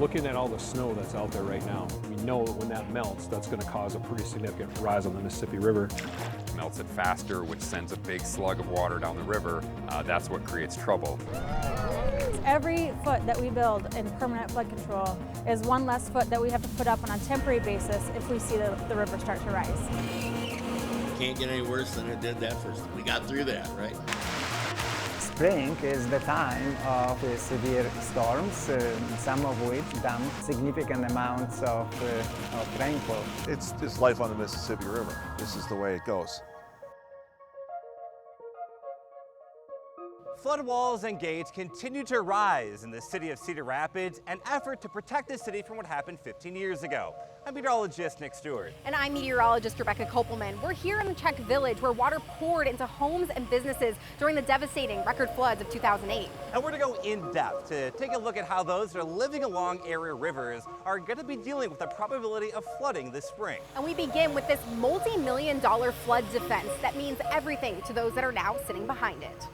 Looking at all the snow that's out there right now, we know that when that melts, that's going to cause a pretty significant rise on the Mississippi River. Melts it faster, which sends a big slug of water down the river. That's what creates trouble. Every foot that we build in permanent flood control is one less foot that we have to put up on a temporary basis if we see the river start to rise. Can't get any worse than it did that first. We got through that, right? Spring is the time of severe storms, some of which dump significant amounts of rainfall. It's life on the Mississippi River. This is the way it goes. Flood walls and gates continue to rise in the city of Cedar Rapids, an effort to protect the city from what happened 15 years ago. I'm meteorologist Nick Stewart. And I'm meteorologist Kopelman. We're here in the Czech Village where water poured into homes and businesses during the devastating record floods of 2008. And we're going to go in depth to take a look at how those that are living along area rivers are going to be dealing with the probability of flooding this spring. And we begin with this multi-million-dollar flood defense that means everything to those that are now sitting behind it.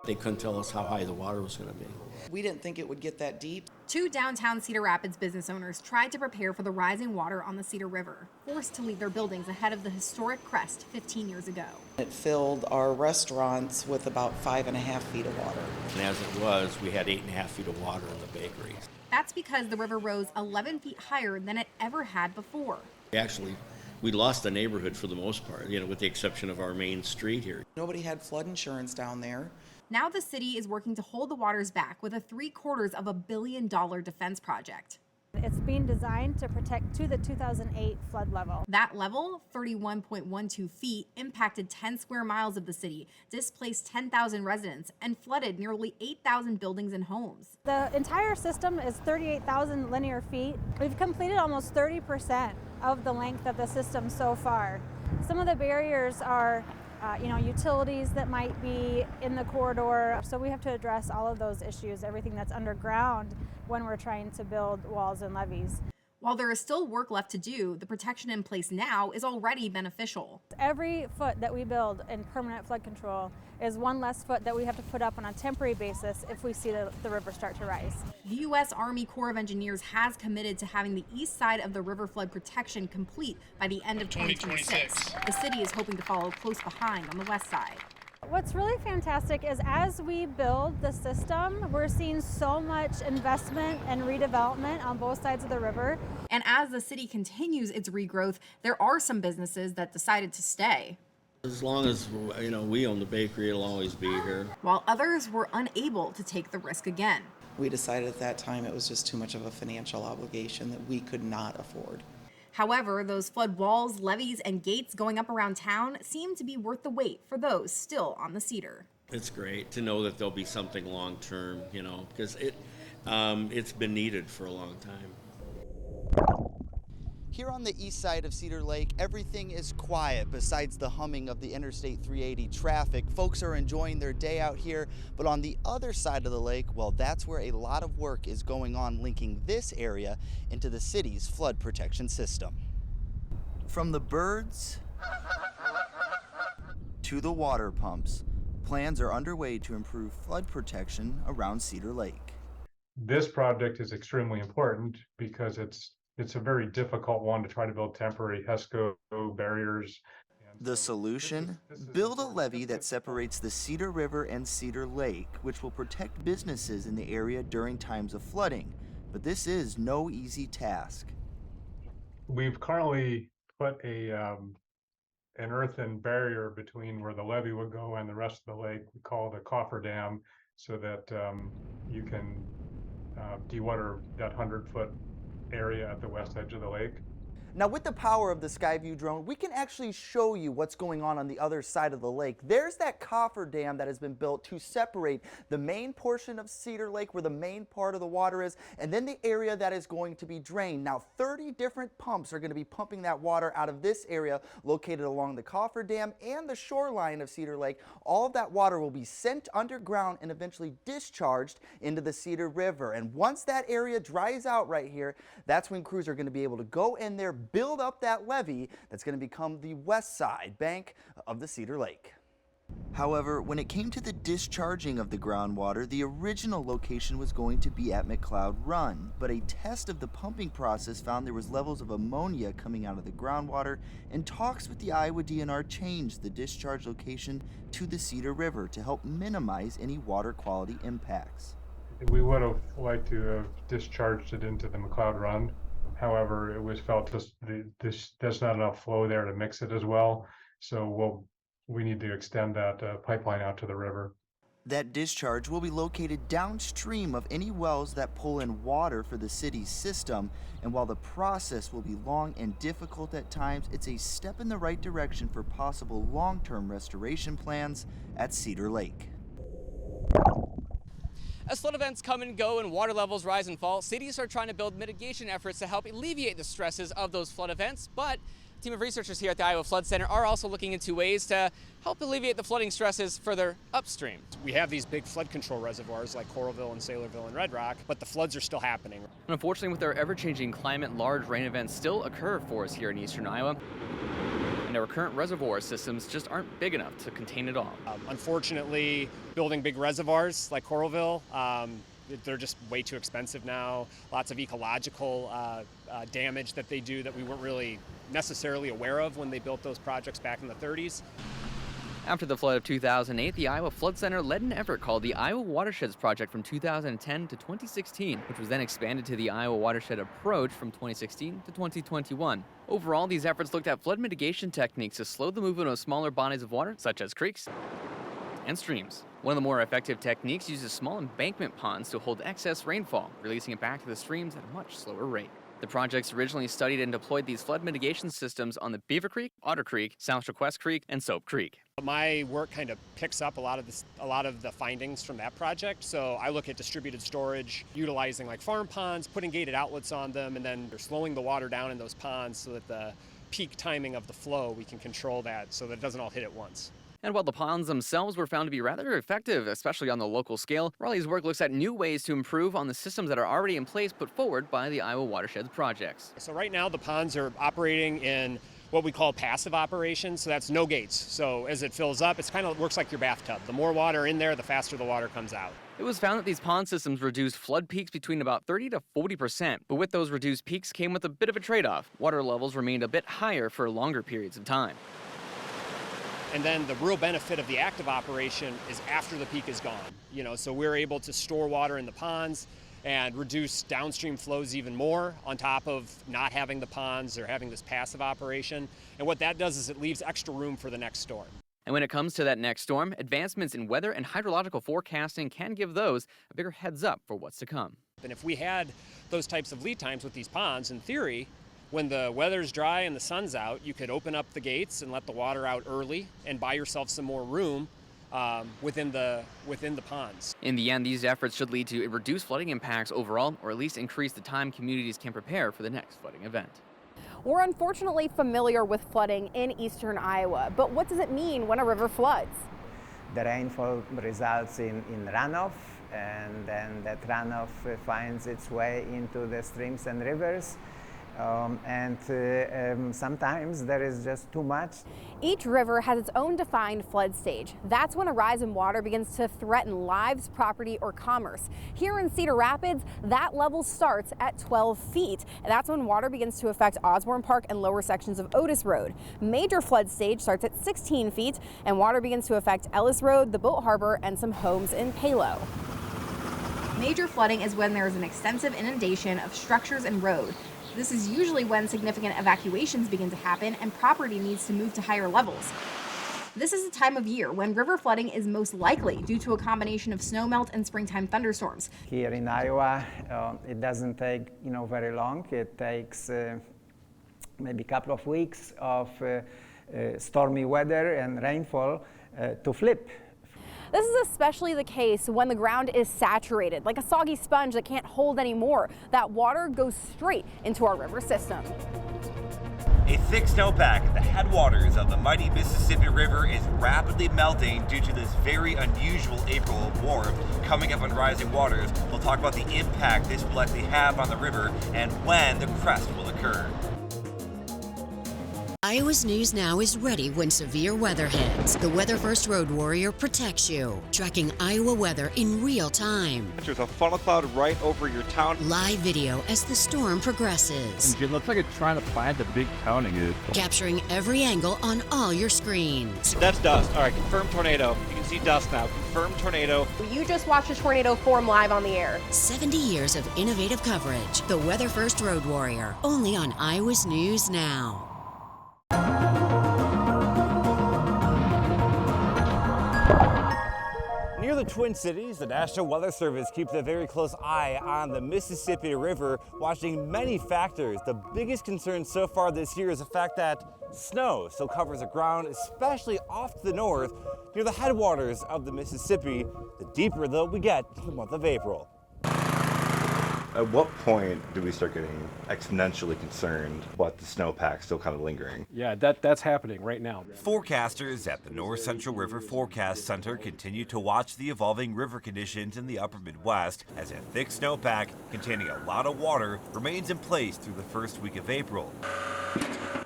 They couldn't tell us how high the water was going to be. We didn't think it would get that deep. Two downtown Cedar Rapids business owners tried to prepare for the rising water on the Cedar River, forced to leave their buildings ahead of the historic crest 15 years ago. It filled our restaurants with about 5.5 feet of water. And as it was, we had 8.5 feet of water in the bakery. That's because the river rose 11 feet higher than it ever had before. Actually, we lost the neighborhood for the most part, with the exception of our main street here. Nobody had flood insurance down there. Now the city is working to hold the waters back with a $750 million defense project. It's being designed to protect to the 2008 flood level. That level, 31.12 feet, impacted 10 square miles of the city, displaced 10,000 residents, and flooded nearly 8,000 buildings and homes. The entire system is 38,000 linear feet. We've completed almost 30% of the length of the system so far. Some of the barriers are utilities that might be in the corridor. So we have to address all of those issues, everything that's underground when we're trying to build walls and levees. While there is still work left to do, the protection in place now is already beneficial. Every foot that we build in permanent flood control is one less foot that we have to put up on a temporary basis if we see the river start to rise. The U.S. Army Corps of Engineers has committed to having the east side of the river flood protection complete by the end of 2026. The city is hoping to follow close behind on the west side. What's really fantastic is as we build the system, we're seeing so much investment and redevelopment on both sides of the river. And as the city continues its regrowth, there are some businesses that decided to stay. As long as we own the bakery, it'll always be here. While others were unable to take the risk again. We decided at that time it was just too much of a financial obligation that we could not afford. However, those flood walls, levees, and gates going up around town seem to be worth the wait for those still on the Cedar. It's great to know that there'll be something long-term, because it's been needed for a long time. Here on the east side of Cedar Lake, everything is quiet besides the humming of the Interstate 380 traffic. Folks are enjoying their day out here, but on the other side of the lake, well, that's where a lot of work is going on linking this area into the city's flood protection system. From the birds to the water pumps, plans are underway to improve flood protection around Cedar Lake. This project is extremely important because it's a very difficult one to try to build temporary HESCO barriers. The solution? Build a levee that separates the Cedar River and Cedar Lake, which will protect businesses in the area during times of flooding. But this is no easy task. We've currently put an earthen barrier between where the levee would go and the rest of the lake. We call it a cofferdam, so that you can dewater that 100-foot area at the west edge of the lake. Now, with the power of the Skyview drone, we can actually show you what's going on the other side of the lake. There's that cofferdam that has been built to separate the main portion of Cedar Lake, where the main part of the water is, and then the area that is going to be drained. Now, 30 different pumps are going to be pumping that water out of this area located along the cofferdam and the shoreline of Cedar Lake. All of that water will be sent underground and eventually discharged into the Cedar River. And once that area dries out right here, that's when crews are going to be able to go in there, build up that levee that's going to become the west side bank of the Cedar Lake. However, when it came to the discharging of the groundwater, the original location was going to be at McLeod Run, but a test of the pumping process found there was levels of ammonia coming out of the groundwater, and talks with the Iowa DNR changed the discharge location to the Cedar River to help minimize any water quality impacts. We would have liked to have discharged it into the McLeod Run. However, it was felt there's not enough flow there to mix it as well, so we need to extend that pipeline out to the river. That discharge will be located downstream of any wells that pull in water for the city's system, and while the process will be long and difficult at times, it's a step in the right direction for possible long-term restoration plans at Cedar Lake. As flood events come and go and water levels rise and fall, cities are trying to build mitigation efforts to help alleviate the stresses of those flood events, but a team of researchers here at the Iowa Flood Center are also looking into ways to help alleviate the flooding stresses further upstream. We have these big flood control reservoirs like Coralville and Saylorville and Red Rock, but the floods are still happening. Unfortunately, with our ever-changing climate, large rain events still occur for us here in eastern Iowa, and our current reservoir systems just aren't big enough to contain it all. Unfortunately, building big reservoirs like Coralville, they're just way too expensive now. Lots of ecological damage that they do that we weren't really necessarily aware of when they built those projects back in the 30s. After the flood of 2008, the Iowa Flood Center led an effort called the Iowa Watersheds Project from 2010 to 2016, which was then expanded to the Iowa Watershed Approach from 2016 to 2021. Overall, these efforts looked at flood mitigation techniques to slow the movement of smaller bodies of water, such as creeks and streams. One of the more effective techniques uses small embankment ponds to hold excess rainfall, releasing it back to the streams at a much slower rate. The projects originally studied and deployed these flood mitigation systems on the Beaver Creek, Otter Creek, South Request Creek, and Soap Creek. My work kind of picks up a lot of the findings from that project. So I look at distributed storage, utilizing like farm ponds, putting gated outlets on them, and then they're slowing the water down in those ponds so that the peak timing of the flow, we can control that so that it doesn't all hit at once. And while the ponds themselves were found to be rather effective, especially on the local scale, Raleigh's work looks at new ways to improve on the systems that are already in place put forward by the Iowa Watersheds projects. So right now the ponds are operating in what we call passive operations, so that's no gates. So as it fills up, it kind of works like your bathtub. The more water in there, the faster the water comes out. It was found that these pond systems reduced flood peaks between about 30 to 40%, but with those reduced peaks came with a bit of a trade-off. Water levels remained a bit higher for longer periods of time. And then the real benefit of the active operation is after the peak is gone. So we're able to store water in the ponds and reduce downstream flows even more on top of not having the ponds or having this passive operation. And what that does is it leaves extra room for the next storm. And when it comes to that next storm, advancements in weather and hydrological forecasting can give those a bigger heads up for what's to come. And if we had those types of lead times with these ponds, in theory, when the weather's dry and the sun's out, you could open up the gates and let the water out early and buy yourself some more room within the ponds. In the end, these efforts should lead to reduced flooding impacts overall, or at least increase the time communities can prepare for the next flooding event. We're unfortunately familiar with flooding in eastern Iowa, but what does it mean when a river floods? The rainfall results in runoff, and then that runoff finds its way into the streams and rivers. Sometimes there is just too much. Each river has its own defined flood stage. That's when a rise in water begins to threaten lives, property, or commerce. Here in Cedar Rapids, that level starts at 12 feet. And that's when water begins to affect Osborne Park and lower sections of Otis Road. Major flood stage starts at 16 feet, and water begins to affect Ellis Road, the Boat Harbor, and some homes in Palo. Major flooding is when there is an extensive inundation of structures and road. This is usually when significant evacuations begin to happen and property needs to move to higher levels. This is a time of year when river flooding is most likely due to a combination of snowmelt and springtime thunderstorms. Here in Iowa, it doesn't take very long. It takes maybe a couple of weeks of stormy weather and rainfall to flip. This is especially the case when the ground is saturated, like a soggy sponge that can't hold any more. That water goes straight into our river system. A thick snowpack at the headwaters of the mighty Mississippi River is rapidly melting due to this very unusual April of warmth. Coming up on Rising Waters, we'll talk about the impact this will likely have on the river and when the crest will occur. Iowa's News Now is ready when severe weather hits. The WeatherFirst Road Warrior protects you, tracking Iowa weather in real time. There's a funnel cloud right over your town. Live video as the storm progresses. It looks like it's trying to plant a big pounding it. Capturing every angle on all your screens. That's dust. All right, confirmed tornado. You can see dust now. Confirmed tornado. You just watched a tornado form live on the air. 70 years of innovative coverage. The WeatherFirst Road Warrior, only on Iowa's News Now. Near the Twin Cities, the National Weather Service keeps a very close eye on the Mississippi River, watching many factors. The biggest concern so far this year is the fact that snow still covers the ground, especially off to the north, near the headwaters of the Mississippi, the deeper though we get in the month of April. At what point do we start getting exponentially concerned about the snowpack still kind of lingering? Yeah, that's happening right now. Forecasters at the North Central River Forecast Center continue to watch the evolving river conditions in the upper Midwest as a thick snowpack containing a lot of water remains in place through the first week of April.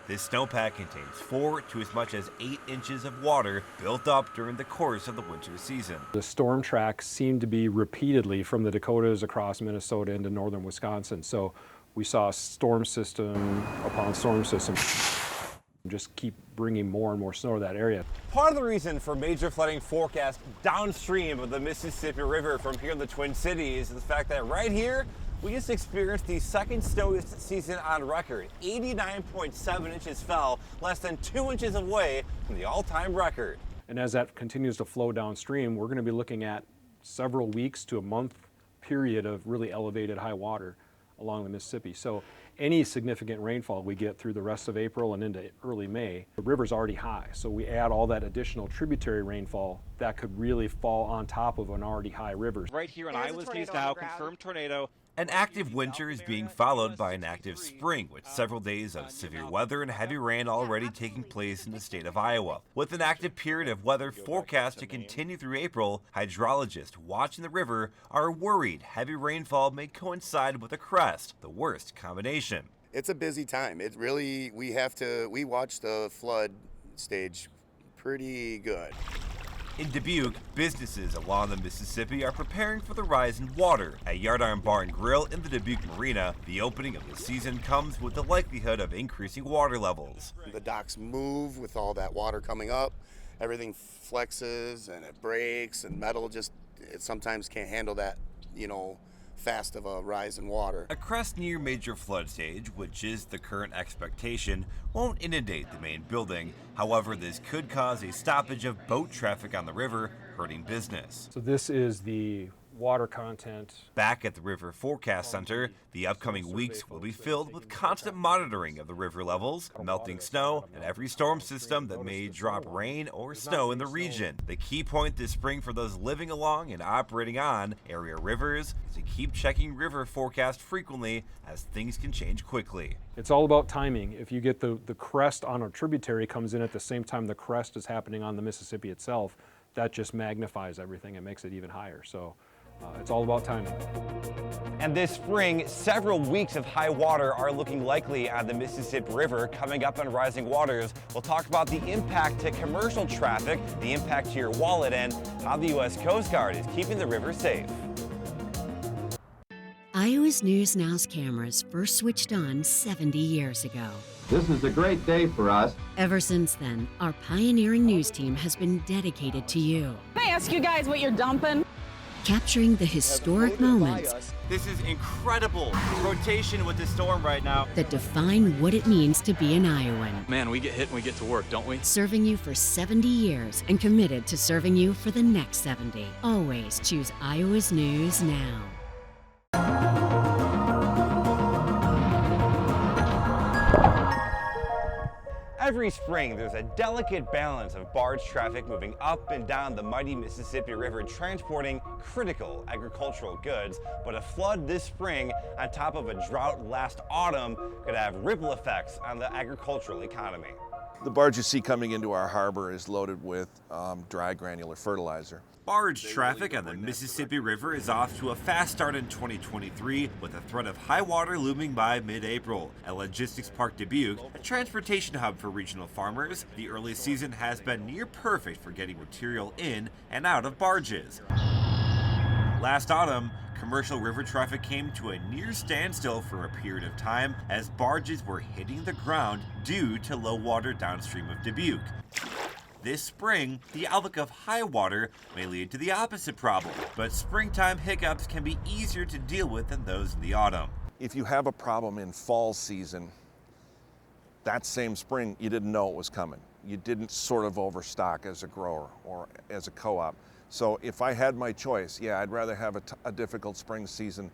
This snowpack contains 4 to as much as 8 inches of water built up during the course of the winter season. The storm tracks seem to be repeatedly from the Dakotas across Minnesota into northern Wisconsin. So we saw storm system upon storm system just keep bringing more and more snow to that area. Part of the reason for major flooding forecast downstream of the Mississippi River from here in the Twin Cities is the fact that right here, we just experienced the second snowiest season on record. 89.7 inches fell, less than 2 inches away from the all-time record. And as that continues to flow downstream, we're going to be looking at several weeks to a month period of really elevated high water along the Mississippi. So any significant rainfall we get through the rest of April and into early May, the river's already high. So we add all that additional tributary rainfall that could really fall on top of an already high river. Right here on Iowa's News Now, confirmed tornado. An active winter is being followed by an active spring, with several days of severe weather and heavy rain already taking place in the state of Iowa. With an active period of weather forecast to continue through April, hydrologists watching the river are worried heavy rainfall may coincide with a crest, the worst combination. It's a busy time. It really, we watch the flood stage pretty good. In Dubuque, businesses along the Mississippi are preparing for the rise in water. At Yardarm Bar and Grill in the Dubuque Marina, the opening of the season comes with the likelihood of increasing water levels. The docks move with all that water coming up. Everything flexes and it breaks, and metal just, it sometimes can't handle that, fast of a rise in water. A crest near major flood stage, which is the current expectation, won't inundate the main building. However, this could cause a stoppage of boat traffic on the river, hurting business. So this is the water content. Back at the River Forecast Center, the upcoming weeks will be filled with constant monitoring of the river levels, melting snow, and every storm system that may drop rain or snow in the region. The key point this spring for those living along and operating on area rivers is to keep checking river forecast frequently, as things can change quickly. It's all about timing. If you get the crest on a tributary comes in at the same time the crest is happening on the Mississippi itself, that just magnifies everything and makes it even higher. So it's all about timing. And this spring, several weeks of high water are looking likely on the Mississippi River. Coming up on Rising Waters, we'll talk about the impact to commercial traffic, the impact to your wallet, and how the U.S. Coast Guard is keeping the river safe. Iowa's News Now's cameras first switched on 70 years ago. This is a great day for us. Ever since then, our pioneering news team has been dedicated to you. Can I ask you guys what you're dumping? Capturing the historic moments. This is incredible rotation with the storm right now. That define what it means to be an Iowan. Man, we get hit when we get to work, don't we? Serving you for 70 years and committed to serving you for the next 70. Always choose Iowa's News Now. Every spring, there's a delicate balance of barge traffic moving up and down the mighty Mississippi River, transporting critical agricultural goods. But a flood this spring on top of a drought last autumn could have ripple effects on the agricultural economy. The barge you see coming into our harbor is loaded with dry granular fertilizer. Barge traffic on the Mississippi River is off to a fast start in 2023 with the threat of high water looming by mid-April. At Logistics Park Dubuque, a transportation hub for regional farmers, the early season has been near perfect for getting material in and out of barges. Last autumn, commercial river traffic came to a near standstill for a period of time as barges were hitting the ground due to low water downstream of Dubuque. This spring, the outlook of high water may lead to the opposite problem, but springtime hiccups can be easier to deal with than those in the autumn. If you have a problem in fall season, that same spring you didn't know it was coming. You didn't sort of overstock as a grower or as a co-op. So if I had my choice, yeah, I'd rather have a difficult spring season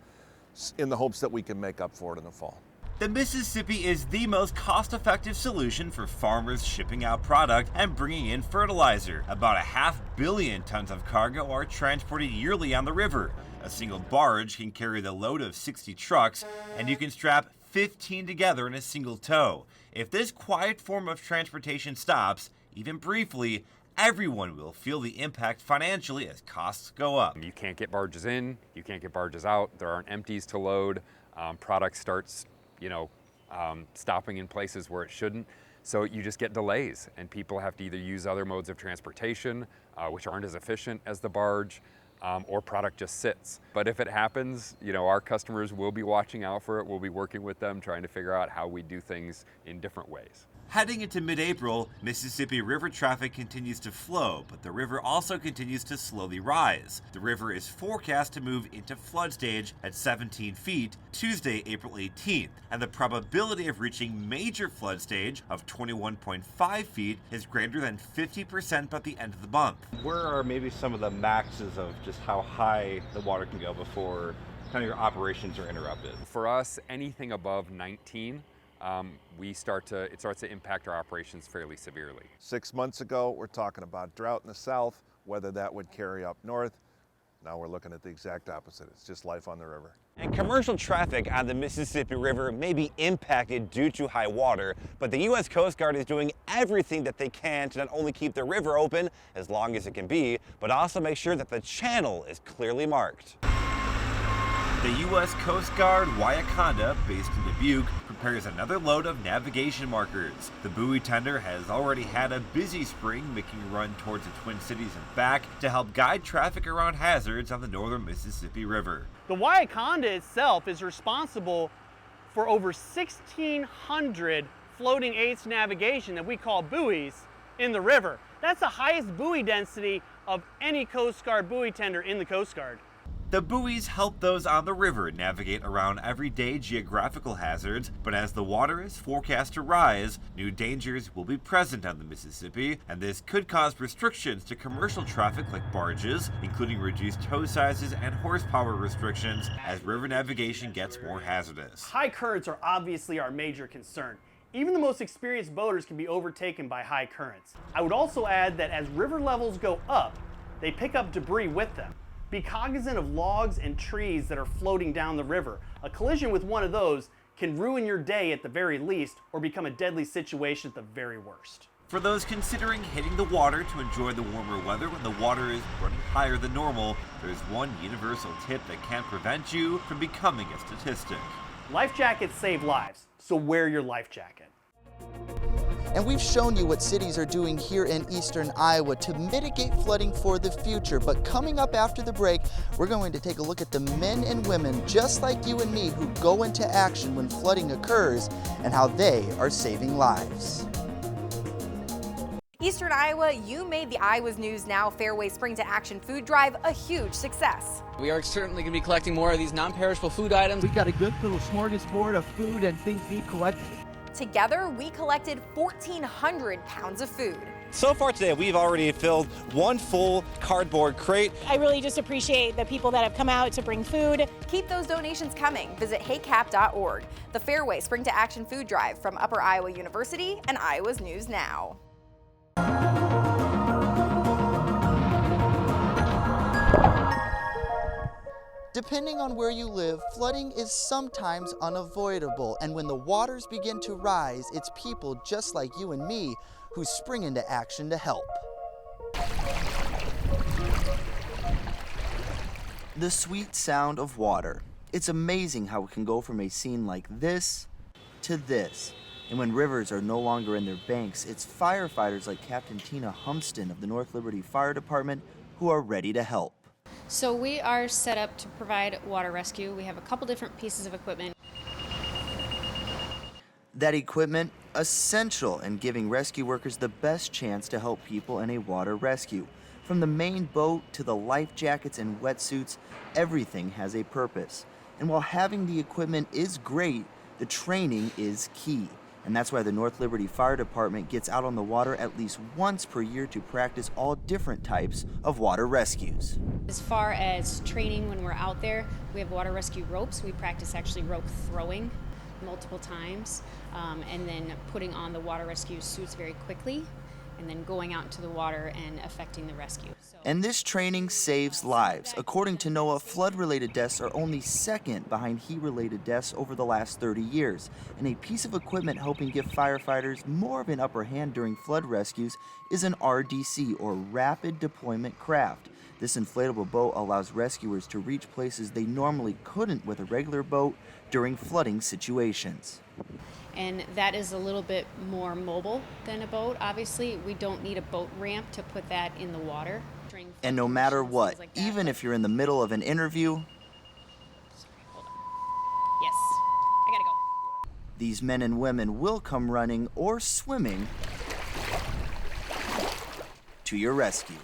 in the hopes that we can make up for it in the fall. The Mississippi is the most cost-effective solution for farmers shipping out product and bringing in fertilizer. About 500 million tons of cargo are transported yearly on the river. A single barge can carry the load of 60 trucks, and you can strap 15 together in a single tow. If this quiet form of transportation stops, even briefly, everyone will feel the impact financially as costs go up. You can't get barges in, you can't get barges out, there aren't empties to load, product starts stopping in places where it shouldn't. So you just get delays and people have to either use other modes of transportation, which aren't as efficient as the barge, or product just sits. But if it happens, our customers will be watching out for it. We'll be working with them, trying to figure out how we do things in different ways. Heading into mid-April, Mississippi River traffic continues to flow, but the river also continues to slowly rise. The river is forecast to move into flood stage at 17 feet Tuesday, April 18th, and the probability of reaching major flood stage of 21.5 feet is greater than 50% by the end of the month. Where are maybe some of the maxes of just how high the water can go before kind of your operations are interrupted? For us, anything above 19, it starts to impact our operations fairly severely. 6 months ago, we're talking about drought in the south, whether that would carry up north. Now we're looking at the exact opposite. It's just life on the river. And commercial traffic on the Mississippi River may be impacted due to high water, but the U.S. Coast Guard is doing everything that they can to not only keep the river open as long as it can be, but also make sure that the channel is clearly marked. The U.S. Coast Guard Wyaconda, based in Dubuque, prepares another load of navigation markers. The buoy tender has already had a busy spring, making a run towards the Twin Cities and back to help guide traffic around hazards on the northern Mississippi River. The Wyaconda itself is responsible for over 1,600 floating aids to navigation that we call buoys in the river. That's the highest buoy density of any Coast Guard buoy tender in the Coast Guard. The buoys help those on the river navigate around everyday geographical hazards, but as the water is forecast to rise, new dangers will be present on the Mississippi, and this could cause restrictions to commercial traffic like barges, including reduced tow sizes and horsepower restrictions as river navigation gets more hazardous. High currents are obviously our major concern. Even the most experienced boaters can be overtaken by high currents. I would also add that as river levels go up, they pick up debris with them. Be cognizant of logs and trees that are floating down the river. A collision with one of those can ruin your day at the very least, or become a deadly situation at the very worst. For those considering hitting the water to enjoy the warmer weather when the water is running higher than normal, there's one universal tip that can prevent you from becoming a statistic. Life jackets save lives, so wear your life jacket. And we've shown you what cities are doing here in eastern Iowa to mitigate flooding for the future. But coming up after the break, we're going to take a look at the men and women just like you and me who go into action when flooding occurs and how they are saving lives. Eastern Iowa, you made the Iowa's News Now Fairway Spring to Action food drive a huge success. We are certainly going to be collecting more of these non-perishable food items. We got a good little smorgasbord of food and things being collected. Together, we collected 1,400 pounds of food. So far today, we've already filled one full cardboard crate. I really just appreciate the people that have come out to bring food. Keep those donations coming. Visit haycap.org. The Fairway Spring to Action food drive from Upper Iowa University and Iowa's News Now. Depending on where you live, flooding is sometimes unavoidable, and when the waters begin to rise, it's people just like you and me who spring into action to help. The sweet sound of water. It's amazing how it can go from a scene like this to this. And when rivers are no longer in their banks, it's firefighters like Captain Tina Humston of the North Liberty Fire Department who are ready to help. So we are set up to provide water rescue. We have a couple different pieces of equipment. That equipment, essential in giving rescue workers the best chance to help people in a water rescue. From the main boat to the life jackets and wetsuits, everything has a purpose. And while having the equipment is great, the training is key. And that's why the North Liberty Fire Department gets out on the water at least once per year to practice all different types of water rescues. As far as training when we're out there, we have water rescue ropes. We practice actually rope throwing multiple times, and then putting on the water rescue suits very quickly, and then going out into the water and effecting the rescue. And this training saves lives. According to NOAA, flood-related deaths are only second behind heat-related deaths over the last 30 years. And a piece of equipment helping give firefighters more of an upper hand during flood rescues is an RDC, or Rapid Deployment Craft. This inflatable boat allows rescuers to reach places they normally couldn't with a regular boat during flooding situations. And that is a little bit more mobile than a boat. Obviously, we don't need a boat ramp to put that in the water. And no matter what, even if you're in the middle of an interview, Yes, I gotta go. these men and women will come running or swimming to your rescue.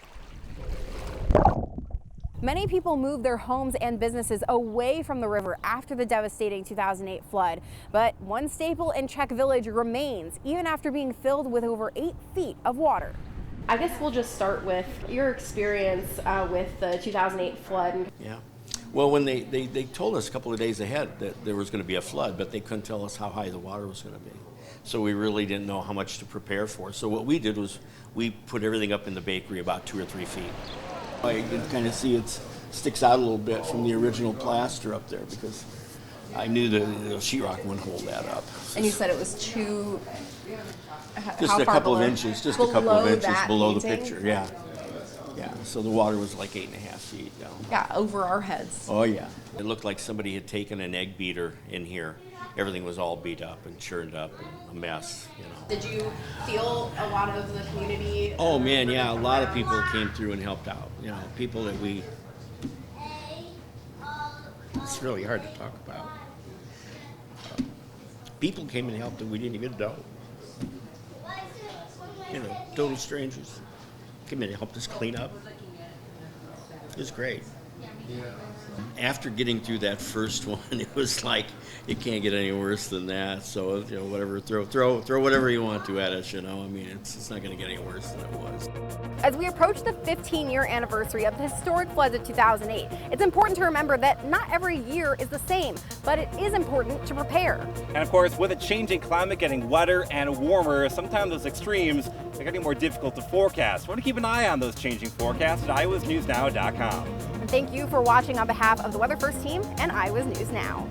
Many people moved their homes and businesses away from the river after the devastating 2008 flood, but one staple in Czech Village remains, even after being filled with over 8 feet of water. I guess we'll just start with your experience with the 2008 flood. Yeah. Well, when they told us a couple of days ahead that there was going to be a flood, but they couldn't tell us how high the water was going to be. So we really didn't know how much to prepare for. So what we did was we put everything up in the bakery about 2 or 3 feet. I can kind of see it sticks out a little bit from the original plaster up there because I knew the sheetrock wouldn't hold that up. And you said it was too... Just a couple of inches, just a couple of inches below the picture, yeah. Yeah, so the water was like 8.5 feet down. Yeah, over our heads. Oh yeah. It looked like somebody had taken an egg beater in here. Everything was all beat up and churned up and a mess, you know. Did you feel a lot of the community? Oh man, yeah, a lot of people came through and helped out. You know, people that we, it's really hard to talk about. People came and helped that we didn't even know. You know, total strangers came in and helped us clean up. It was great. After getting through that first one, it was like, it can't get any worse than that. So, you know, whatever, throw whatever you want to at us, you know. I mean, it's not going to get any worse than it was. As we approach the 15-year anniversary of the historic floods of 2008, it's important to remember that not every year is the same, but it is important to prepare. And of course, with a changing climate getting wetter and warmer, sometimes those extremes are getting more difficult to forecast. We want to keep an eye on those changing forecasts at iowasnewsnow.com. And thank you for watching on behalf of the WeatherFirst team and Iowa's News Now.